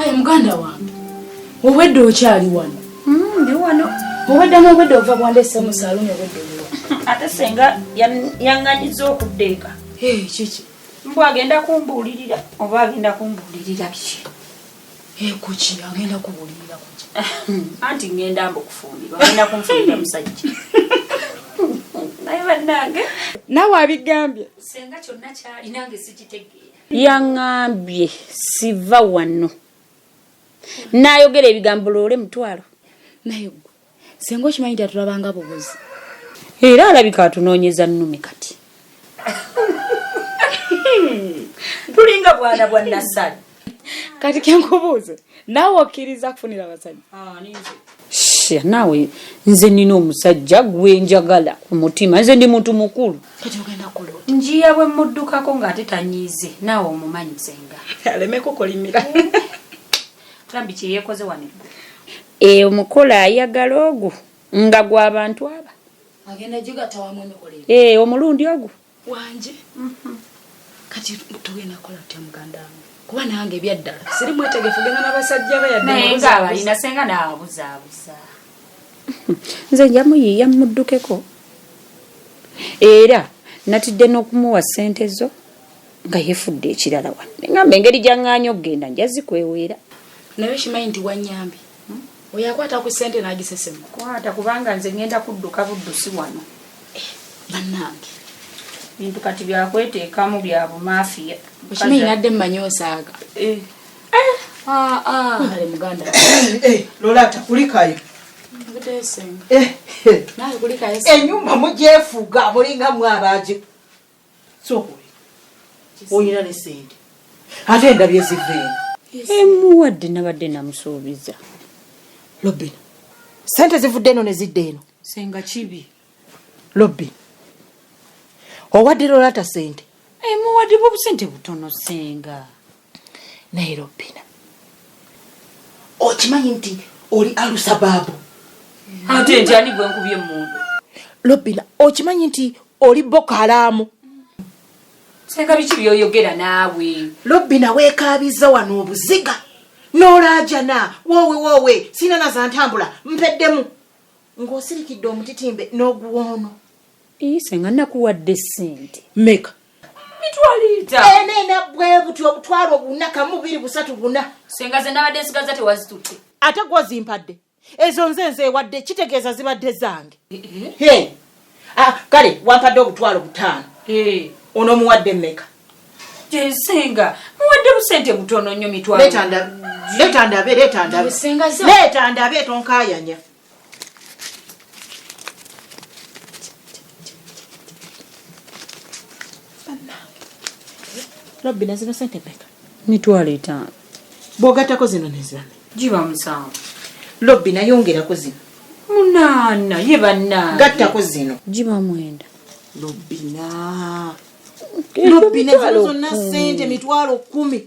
Aye muganda wange. Obwedde okyali wano. Ndi wano. Obwedde ova bwandese mu saluni obwedde. Ate senga yanganyiza okuddeeka. Kiki? Mbwa agenda kumbuulirira oba agenda kumbuulirira biki? Kuki agenda kubuulirira kuki? Anti ngenda mbukufumbirwa. Agenda kumfumbira musajja. Naye bannange. Naawe abigambye. Senga kyonna kyali nange sikitegeera. Yaŋŋambye siva wano. Naayogera ebigambo loole mutwalo. Naye gwe senga okimanyi nti atulabanga bubuzi. Era alabika atunoonyeza nnumi kati. Tulinga bwana bwa Nassali. Kati kenkubuuze naawe okkiriza kufunira abasajja? Naawe nze nina omusajja gwe njagala ku mutima. Nze ndi muntu mukulu. Kati ogenda kukola oti? Njiya bwe muddukako ng'ate tanyiize. Naawe omumanyi senga. Aleme kukolimira. Tulambi kye yeekoze wano. Omukola ayagala ogwo nga gw'abantu aba. Agenda jigatta wamu emikola. Omulundi ogwo. Wanje. Kati tugenda kola tutya muganda wange? Kuba nange ebyaddala siri mwetegefu genda n'abasajja bayadde. Naye ng'abalina senga n'abuzaabuza. Nze njamuyiiya muddukeko. Era natidde n'okumuwa ssente zo nga yeefudde ekirala wano. Ngamba engeri gy'aŋŋaanya okugenda njazikweweera. Naye kimanyi nti wannyambi. Oyakwata ku ssente n'agisesema. Kwata kubanga nze ngenda kudduka buddusi wano. Bannange. Bintu kati byakweteekamu bya bumaafiya. Okimanyi nadde mmanyi osaaga. Ale muganda. Lolata kulikayo. Nawe kulikayo. Ennyumba mugyefuga mulinga mwabaje. Sokole. Oyina ne ssente. Ate endabye ziveeni. Emuwadde nabadde namusuubiza. Lobina. Ssente zivudde eno ne zidde eno. Senga kibi. Lobina. Owadde Lolata ssente. Muwadde busente butono senga. Naye Lobina. Okimanyi nti oli alusababu. Ate nti ani gwe nkubye emmundu. Lobina, okimanyi nti oli Boko Haram. Senga biki byoyogera naawe? Lobina weekaabiza wano obuziga. N'olaajana wowe sina naza ntambula mpeddemu. Ng'osirikidde omutitimbe n'oguwoono. Senga nakuwadde ssente. Meka. Mitwalita. Nena bwe buti obutwalo bunaka 2-3 Senga ze nabadde nsigaza tewazitutte. Ate gwozimpadde. Ezo nze wadde kitegeeza zibadde zange. Kale wampadde obutwalo 5. Ono muwadde meka. Senga muwadde busente butono nnyo mitwalo. Leta ndabe. Senga zo. Leta ndabe tonkaayanya. Lobina zino sente meka. Mitwalo 5. Bw'ogattako zino nezirame. Giba 7. Lobina yongerako zino. 8 ye bannange. Gattako zino. Giba 9. Lobina zino zonna ssente mitwalo 10.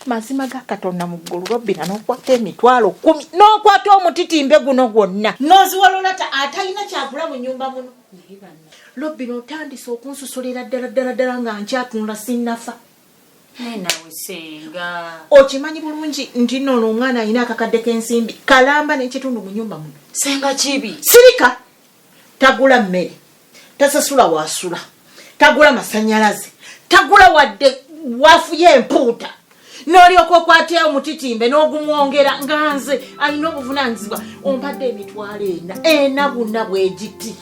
Mazima ga Katonda mu ggulu Lobina n'okwata emitwalo 10. N'okwata omutitimbe guno gwonna. N'oziwa Lolata atalina kyagula mu nnyumba muno. Lobina otandise okunsusulira ddala nga nkyatunda sinnafa. Nawe senga. Okimanyi bulungi nti nno omwana alina akakadde k'ensimbi kalamba n'ekitundu mu nnyumba muno. Senga kibi. Sirika. Tagula mmere. Tasasula wasula. Tagula masannyalaze. Tagula wadde wafu y'empuuta. N'olyoka okwata omutitimbe n'ogumwongera nga nze alina obuvunaanyizibwa ompadde emitwalo 4 buna bwegiti.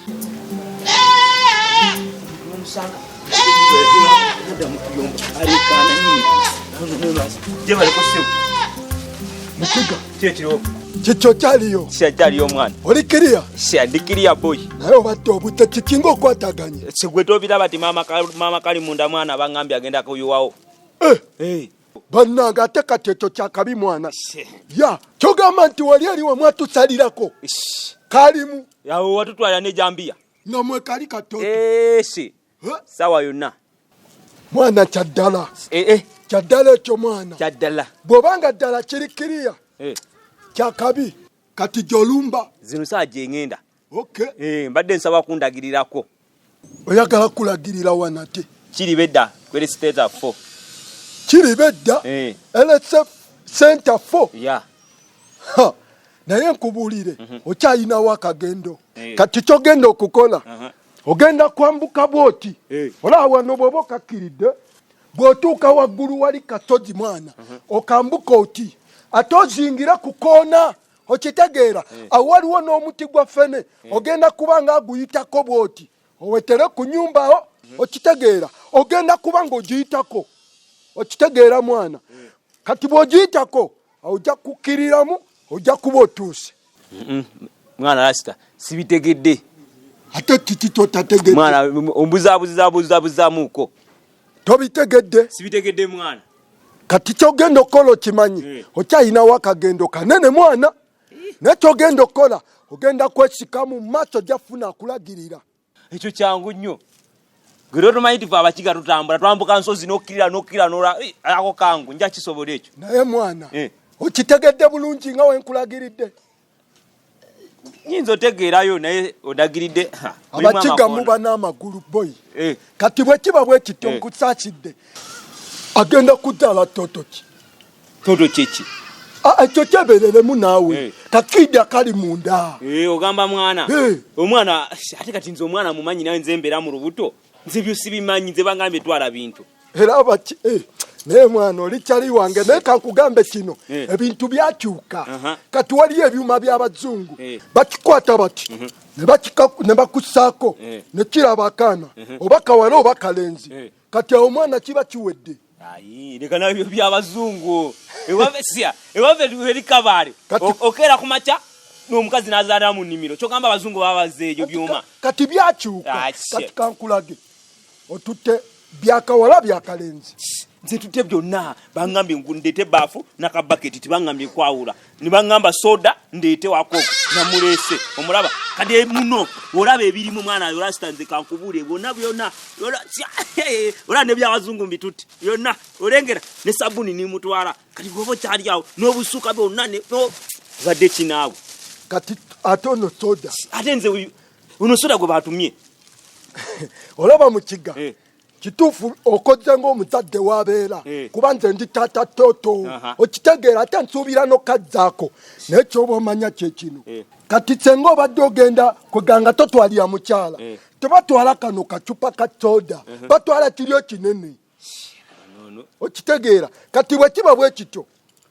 Chicho chaliyo. Chaliyo mwana. Oli kiriya? Ndikiriya boy. Naye obadde obutta kikinga okwataganye. Segwe tobiraba ti mama kali munda mwana bangambye agenda kuyuwawo. Bannanga ate kati ekyo kyakabi mwana. Ya, kyogamba nti wali aliwo mwatusalirako. Kalimu. Yawo watutwala ne Jambia. Namwe kali katoto. Sawa yonna. Mwana kyaddala. Kyaddala ekyo mwana. Kyaddala. Bw'obanga ddala kiri kiriya. Kyakabi. Kati gyolumba. Zino saa gyengenda. Okay. Mbadde nsaba kundagirirako. Oyagala kulagirira wanate. KIRIBEDDA kwere state 4. KIRIBEDDA. Eletse Center 4. Yeah. Ha. Naye nkubulire okyayinawo akagendo kati kyogenda okukola ogenda kwambuka bwoti olaba wano bw'oba okakkiridde bw'otuuka waggulu wali kasozi mwana okambuka oti ate ozingira ku koona okitegeera awo waliwo n'omuti gwa ffene ogenda kuba nga aguyitako bwoti owetere ku nnyumbawo okitegeera ogenda kuba ng'ogiyitako okitegeera mwana kati bw'ogiyitako ojja kukkiriramu ojja kuba otuuse mwana rasita sibitegedde ate kiki totategedde mwana ombuzaabuzaabuzaabuzamuuko tobitegedde sibitegedde mwana kati kyogenda okukola okimanyi okyayinawo akagendo kanene mwana naye kyogenda okukola ogenda kwesika mu maaso ojja kufuna akulagirira ekyo kyangu nnyo gwe tomanyi tife abakiga tutambula twambuka nsozi nokkirira nola ako kangu nja kisobola ekyo naye mwana okitegedde bulungi nga wenkulagiridde nyinza otegeerayo naye odagiridde abakiga muba n'amagulu boyi kati bwe kiba bwe kityo nkusaakidde agenda kuddala totoki toto kyeki ekyo kyebereremu naawe kakidya kali munda ogamba mwana omwana ate kati nze omwana mumanyi nawe nze mbeera mu lubuto nze byo sibimanyi nze bangambye twala bintu era baki naye mwana oli kyali wange naye kankugambe kino ebintu byakyuka kati waliyo ebyuma by'abazungu bakikwata bati ne bakussaako ne kiraba akaana oba kawala oba kalenzi kati awo omwana kiba kiwedde leka nabyo by'abazungu ewave eri kabaale okeera ku makya n'omukazi n'azaala mu nnimiro kyogamba abazungu babazeeyo byuma kati byakyuka kati kankulage otutte byakawala byakalenzi nze tutte byonna bangambye ndeete baafu nakabaketi tibangambye kwawula nibangamba soda ndeete wakoko namuleese omulaba kati muno olaba ebirimu mwana yorasita nze kankubuule bonna byonna olaba ne byabazungu mbitutte byonna olengera ne sabuni nimutwala kati bwoba kyali awo n'obusuuka byonna badde kinaawe kati ate ono soda ate nze uno soda gwe batumye olaba mu kiga kituufu okoze ng'omuzadde wabeera kuba nze ndi taata toto okitegeera ate nsuubira n'okazzaako naye kyoba omanya kyekino kati senga obadde ogenda kweganga totwalira mukyala tebatwala kano kacupa ka soda batwala kiryo kinene okitegeera kati bwe kiba bwe kityo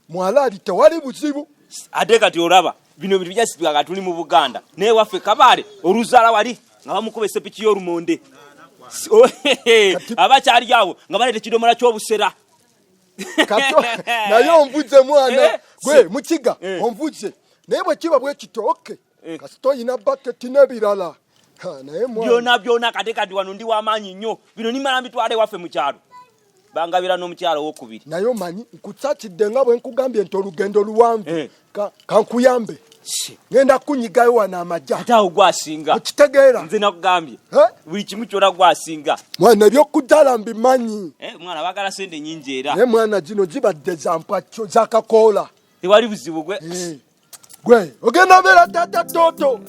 mwalaali tewali buzibu ate kati olaba bino bintu byasipika tuli mu Buganda naye waffe Kabaale oluzaala wali nga bamukuba esepiki y'olumonde abakyali awo nga baleeta ekidomola ky'obusera naye onvuze mwana gwe mukiga onvuze naye bwe kiba bwe kityo kasita oyina baketi n'ebirala naye byonna kate kati wano ndi w'amaanyi nnyo bino nimala mbitwale waffe mu kyalo bangabira n'omukyalo owokubiri naye omanyi nkusaakidde nga bwe nkugambye nti olugendo luwanvu kankuyambe ngenda kunyigayo wano amajja ate awo gwasinga okitegeera nze nakugambye buli kimu kyona gwasinga mwana ebyokuddala mbimanyi mwana bagala sente nyingi era naye mwana zino zibadde za mpwacyo zakakoola tewali buzibu gwe ogenda beera tata toto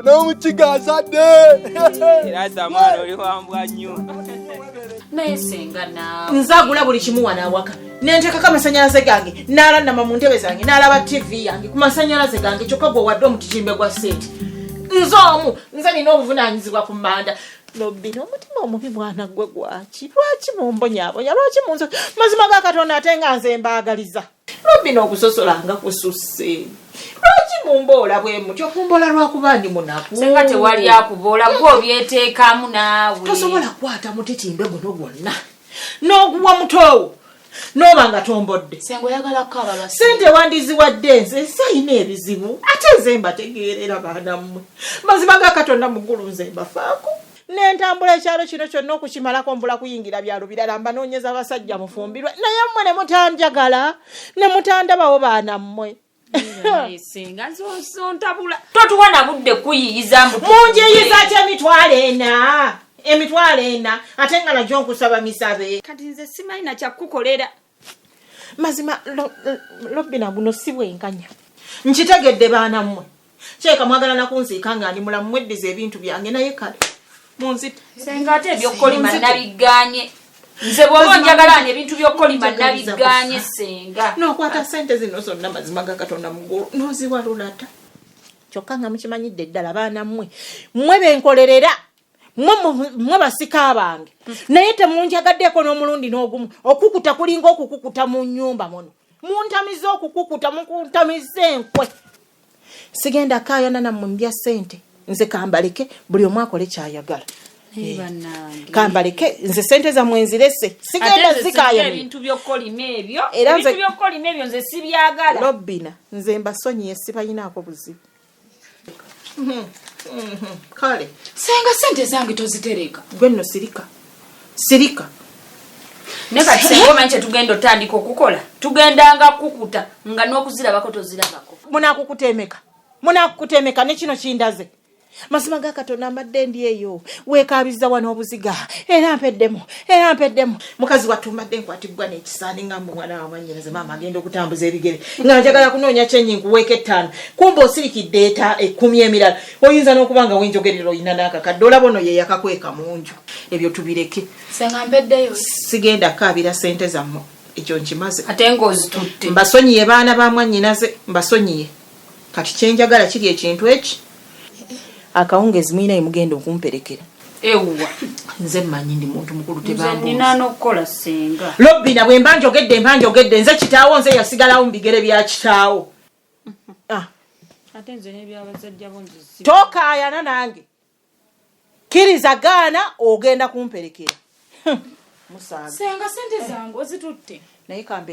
n'omukiga azadde rasa mwana oli wambwa nnyo naye senga naawe nzagula buli kimu wano awaka nenteekako amasanyalaze gange n'alandama mu ntebe zange n'alaba tv yange ku masanyalaze gange kyokka gwe wadde omutijimbe gwa seeti nze nina obuvunaanyizibwa ku mmanda lobbi n'omutima omubi mwana gwe gwaki lwaki mumbonyabonya lwaki munso mazima ga Katonda ate nga nze mbaagaliza lobbi n'okusosolanga kususse lwaki mumboola bwe mutyo kumboola lwakuba ndi munaku senga tewali akuboola gwe obyeteekamu naawe tosobola kukwata mutitimbe guno gwonna n'oguwa mutoowo n'oba nga tombodde senga oyagala kukaba sente wandiziwadde nze sayina ebizibu ate nze mbategeerera baana mmwe mazima ga Katonda muggulu nze mbafaako n'entambula ekyalo kino kyonna okukimalako mbula kuyingira byalo birala mbanoonyeza abasajja mufumbirwe naye mmwe ne mutanjagala ne mutandabawo baana mmwe senga zontabula totuwa na budde kuyiyiza munjiyiza ate emitwalo ena ate nga najjo nkusaba misabe kati nze simanyi nakyakukolera mazima lobbina guno si bwenkanya nkitegedde baana mmwe kyeka mwagala nakunziika nga ndi mulamu mweddiza ebintu byange naye kale munzita senga ate ebyokolima nabiganye nze bwoba njagalanye ebintu by'okolima nabiganye senga nokwata sente zino zonna mazima ga Katonda muggulu noziwalulata kyokka nga mukimanyidde ddala baana mmwe benkolerera mmwe basika bange naye temunjagaddeko n'omulundi n'ogumu okukuta kulinga okukukuta mu nnyumba muno muntamize okukukuta mukuntamize enkwe sigenda kaayana nammwe mbya sente nze kambaleke buli omu akole kyayagala kambaleke nze sente zammwe nzirese sigenda zikaayana ebintu by'okolima ebyo nze sibyagala Lobbina nze mbasonyiye sibayinaako buzibu kale senga sente zange tozitereka gwe nno sirika ne kati senga omanyi kye tugenda otandika okukola tugendanga kukuta nga n'okuzirabako tozirabako munakukutemeka ne kino kindaze mazima ga Katonda mbadde ndi eyo weekaabiza wano obuziga era mpeddemu mukazi watumbadde nkwatibwa n'ekisaani nga mwana wa mwannyinaze maama agenda okutambuza ebigere nga njagala kunoonya kyenyi nkuweeka 5 kumba osirikidde 10 emirala oyinza n'okuba nga wenjogerero oyina n'akakadde olaba ono ye yakakweka mu nju ebyo tubireke senga mpeddeyo sigenda kaabira sente zammwe ekyo nkimaze ate ng'ozitutte mbasonyiye baana ba mwannyinaze mbasonyiye kati kyenjagala kiri ekintu eki akawungezi mwina yemugenda okumperekera ewuwa nze mmanyi ndi muntu mukulu nze nina n'okukola senga Lobbina bwe mba njogedde nze kitaawo nze yasigalawo mu bigere bya kitaawo ate nze n'ebyabazajja bo nze tokaayana nange kkiriza gaana ogenda kumperekera senga sente zange ozitutte naye kambe